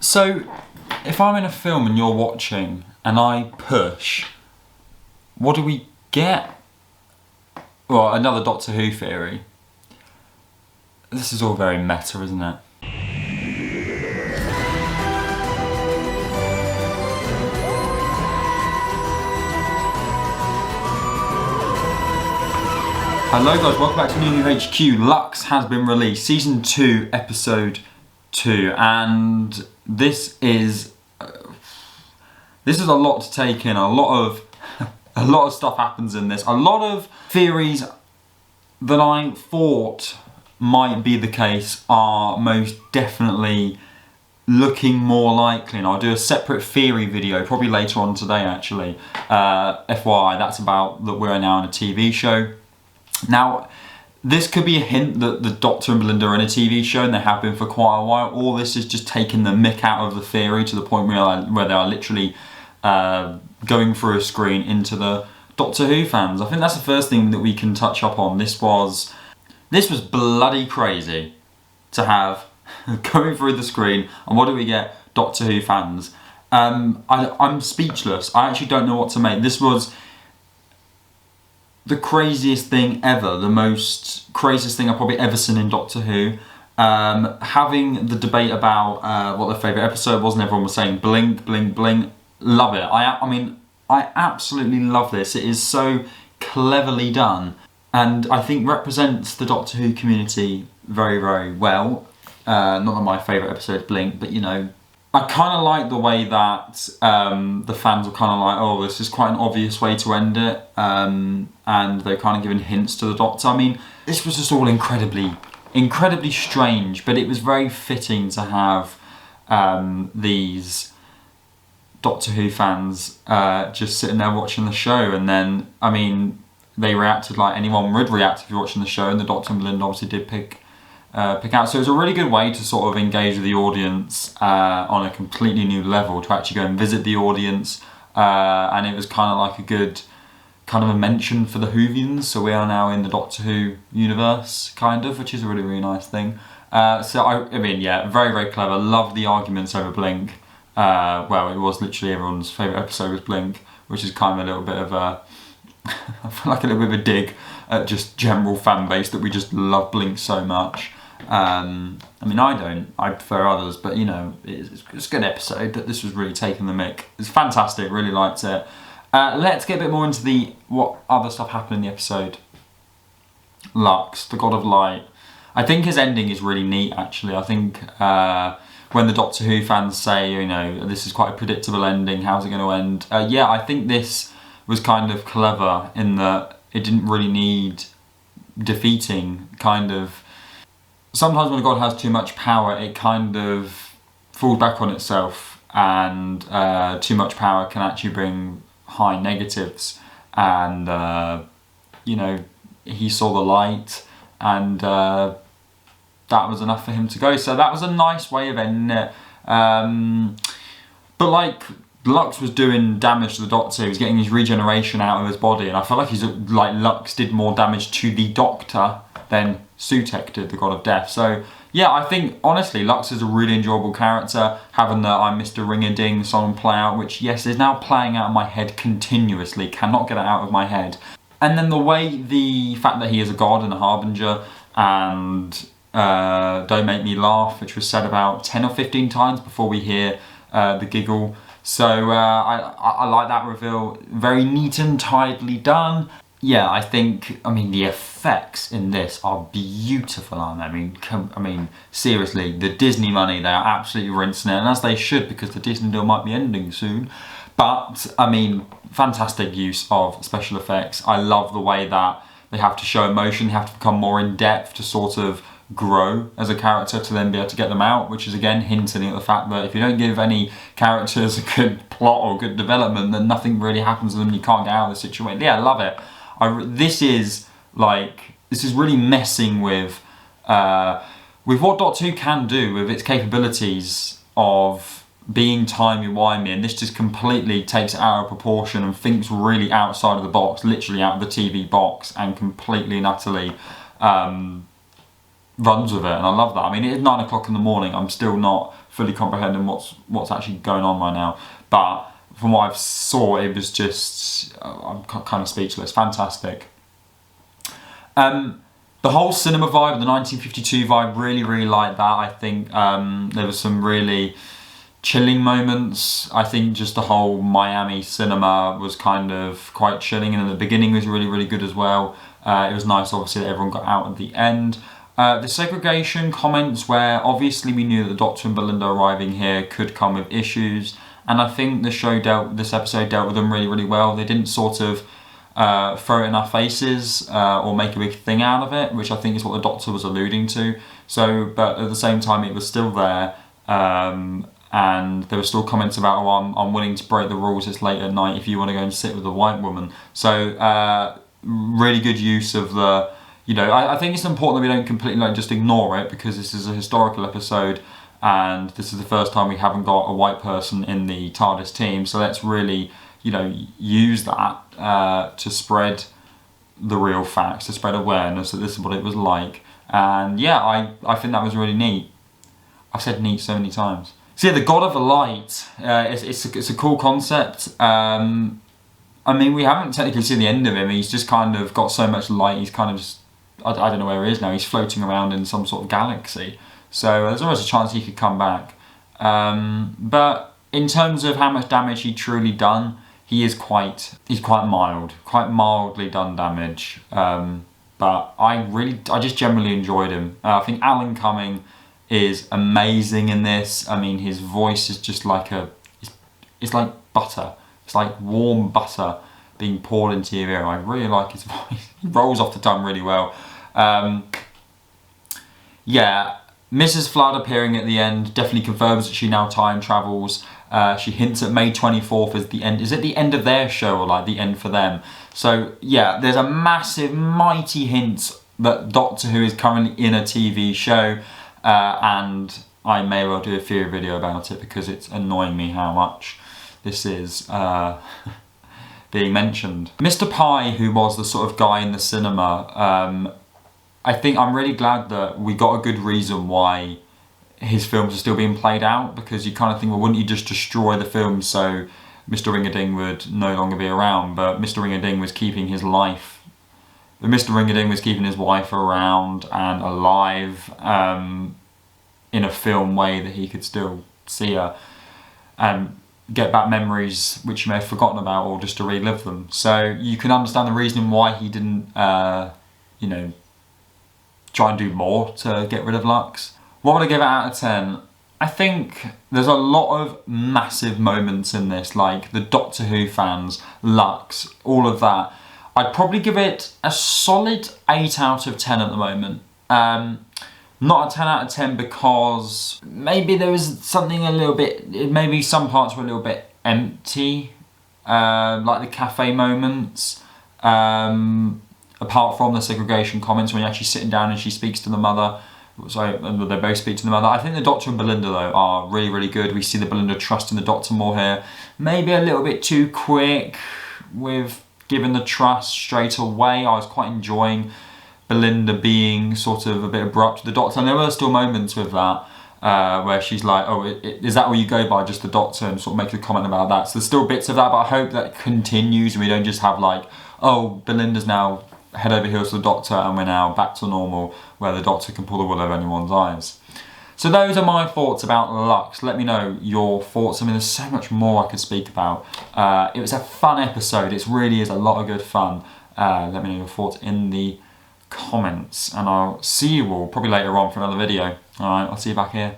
So, if I'm in a film and you're watching and I push, what do we get? Well, another Doctor Who theory. This is all very meta, isn't it? Hello guys, welcome back to New HQ. Lux has been released, Season 2, Episode 2, and this is a lot to take in. A lot of stuff happens in this. A lot of theories that I thought might be the case are most definitely looking more likely, and I'll do a separate theory video probably later on today actually. FYI, that's about that we're now in a TV show. Now, this could be a hint that the Doctor and Belinda are in a TV show, and they have been for quite a while, or this is just taking the mick out of the theory to the point where they are literally going through a screen into the Doctor Who fans. I think that's the first thing that we can touch up on. This was bloody crazy to have going through the screen, and what do we get? Doctor Who fans. I'm speechless. I actually don't know what to make. This was the craziest thing ever, the most craziest thing I've probably ever seen in Doctor Who. Having the debate about what their favourite episode was, and everyone was saying blink, blink, blink. Love it. I mean, I absolutely love this. It is so cleverly done, and I think represents the Doctor Who community very, very well. Not that my favourite episode is Blink, but you know, I kind of like the way that the fans were kind of like, oh, this is quite an obvious way to end it, and they're kind of giving hints to the Doctor. I mean, this was just all incredibly strange, but it was very fitting to have these Doctor Who fans just sitting there watching the show, and then, I mean, they reacted like anyone would react if you're watching the show, and the Doctor and Belinda obviously did pick out. So it was a really good way to sort of engage with the audience on a completely new level, to actually go and visit the audience, and it was kind of like a good kind of a mention for the Whovians. So we are now in the Doctor Who universe, kind of, which is a really, really nice thing. So I mean, yeah, very, very clever. Love the arguments over Blink. Well, it was literally everyone's favourite episode was Blink, which is kind of a little bit of a I feel like a little bit of a dig at just general fan base that we just love Blink so much. I mean, I don't. I prefer others, but you know, it's a good episode. That this was really taking the mick. It's fantastic. Really liked it. Let's get a bit more into what other stuff happened in the episode. Lux, the God of Light. I think his ending is really neat. Actually, I think when the Doctor Who fans say, you know, this is quite a predictable ending. How's it going to end? Yeah, I think this was kind of clever in that it didn't really need defeating. Kind of. Sometimes when a god has too much power, it kind of falls back on itself, and too much power can actually bring high negatives. And you know, he saw the light, and that was enough for him to go. So that was a nice way of ending it. But like, Lux was doing damage to the Doctor. He was getting his regeneration out of his body, and I felt like Lux did more damage to the Doctor than Sutekh did, the God of Death. So yeah, I think honestly Lux is a really enjoyable character. Having the I'm Mr. Ring-a-Ding song play out, which yes is now playing out in my head continuously, cannot get it out of my head. And then the fact that he is a god and a harbinger, and don't make me laugh, which was said about 10 or 15 times before we hear the giggle. So I like that reveal. Very neat and tidily done. Yeah, I think, I mean, the effects in this are beautiful, aren't they? I mean, seriously, the Disney money, they are absolutely rinsing it, and as they should, because the Disney deal might be ending soon. But, I mean, fantastic use of special effects. I love the way that they have to show emotion, they have to become more in-depth to sort of grow as a character to then be able to get them out, which is again hinting at the fact that if you don't give any characters a good plot or good development, then nothing really happens to them, you can't get out of the situation. Yeah, I love it. This is really messing with what Doctor Who can do with its capabilities of being timey-wimey, and this just completely takes it out of proportion and thinks really outside of the box, literally out of the TV box, and completely and utterly runs with it, and I love that. I mean, it is 9 o'clock in the morning. I'm still not fully comprehending what's actually going on right now, but from what I've saw, it was just I'm kind of speechless. Fantastic. The whole cinema vibe, the 1952 vibe, really liked that. I think there was some really chilling moments. I think just the whole Miami cinema was kind of quite chilling, and in the beginning was really good as well. It was nice, obviously, that everyone got out at the end. The segregation comments, where obviously we knew that the Doctor and Belinda arriving here could come with issues, and I think this episode dealt with them really well. They didn't sort of throw it in our faces or make a big thing out of it, which I think is what the Doctor was alluding to. So, but at the same time, it was still there, and there were still comments about, oh, I'm willing to break the rules, it's late at night if you want to go and sit with a white woman. So really good use of the, you know, I think it's important that we don't completely just ignore it, because this is a historical episode and this is the first time we haven't got a white person in the TARDIS team, so let's really, you know, use that to spread the real facts, to spread awareness that this is what it was like. And yeah, I think that was really neat. I've said neat so many times. So yeah, the God of the Light, it's a cool concept. I mean, we haven't technically seen the end of him. He's just kind of got so much light, he's kind of just, I don't know where he is now, he's floating around in some sort of galaxy. So there's always a chance he could come back. But in terms of how much damage he truly done, he's quite mild, quite mildly done damage. But I just generally enjoyed him. I think Alan Cumming is amazing in this. I mean, his voice is just like it's like butter. It's like warm butter being poured into your ear. I really like his voice. He rolls off the tongue really well. Yeah, Mrs. Flood appearing at the end definitely confirms that she now time travels. She hints at May 24th as the end. Is it the end of their show, or like the end for them? So yeah, there's a massive, mighty hint that Doctor Who is currently in a TV show, and I may well do a theory video about it because it's annoying me how much this is being mentioned. Mr. Pye, who was the sort of guy in the cinema, I think I'm really glad that we got a good reason why his films are still being played out, because you kind of think, well, wouldn't you just destroy the film so Mr. Ring-a-Ding would no longer be around? But Mr. Ring-a-Ding was keeping his life. Mr. Ring-a-Ding was keeping his wife around and alive in a film way that he could still see her and get back memories which you may have forgotten about, or just to relive them. So you can understand the reason why he didn't, you know, try and do more to get rid of Lux. What would I give it out of 10? I think there's a lot of massive moments in this, like the Doctor Who fans, Lux, all of that. I'd probably give it a solid 8 out of 10 at the moment. Not a 10 out of 10 because maybe there was something a little bit, maybe some parts were a little bit empty, like the cafe moments. Apart from the segregation comments when you're actually sitting down and she speaks to the mother. So they both speak to the mother. I think the Doctor and Belinda though are really good. We see the Belinda trusting the Doctor more here. Maybe a little bit too quick with giving the trust straight away. I was quite enjoying Belinda being sort of a bit abrupt to the Doctor, and there were still moments with that where she's like, oh, is that what you go by, just the Doctor, and sort of make a comment about that. So there's still bits of that, but I hope that continues and we don't just have like, oh, Belinda's now head over heels to the Doctor and we're now back to normal where the Doctor can pull the wool over anyone's eyes. So those are my thoughts about Lux. Let me know your thoughts. I mean, there's so much more I could speak about. It was a fun episode. It really is a lot of good fun. Let me know your thoughts in the comments, and I'll see you all probably later on for another video. Alright, I'll see you back here.